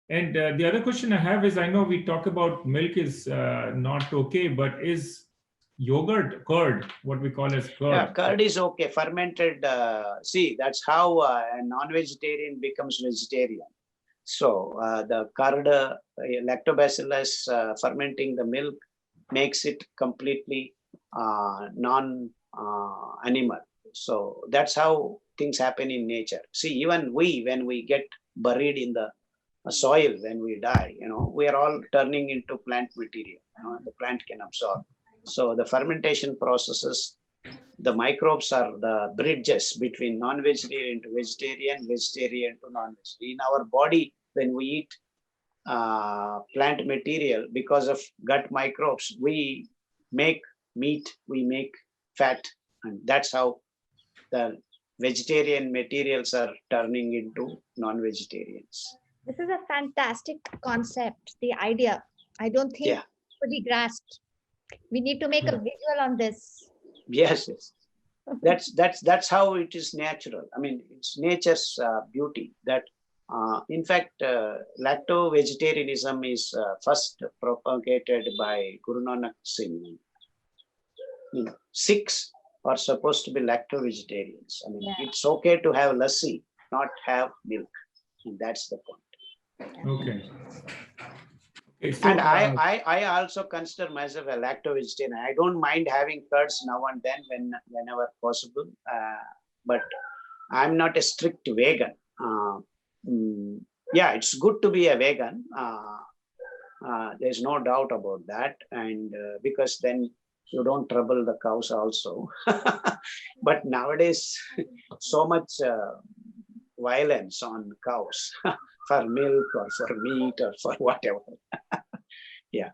And the other question I have is, I know we talk about milk is not okay, but is yogurt, curd, what we call as Yeah, curd? curd is okay. Fermented, see, that's how a non-vegetarian becomes vegetarian. So the curd, lactobacillus fermenting the milk makes it completely non-animal. So that's how things happen in nature. See, even we, when we get buried in the soil, when we die, we are all turning into plant material. The plant can absorb. So the fermentation processes, the microbes are the bridges between non-vegetarian to vegetarian, vegetarian to non-vegetarian. In our body, when we eat plant material, because of gut microbes, we make meat, we make fat, and that's how the vegetarian materials are turning into non-vegetarians. This is a fantastic concept, the idea. I don't think Yeah. fully grasped. We need to make a visual on this. Yes, yes. That's how it is natural. I mean, it's nature's beauty. That, in fact, lacto-vegetarianism is first propagated by Guru Nanak Singh. Sikhs are supposed to be lacto-vegetarians. I mean, Yeah. it's okay to have lassi, not have milk. And that's the point. Okay. Okay, so And I also consider myself a lacto-vegetarian. I don't mind having curds now and then whenever possible. But I'm not a strict vegan. Yeah, it's good to be a vegan. There's no doubt about that. And because then you don't trouble the cows also. But nowadays, so much violence on cows for milk or for meat or for whatever. Yeah.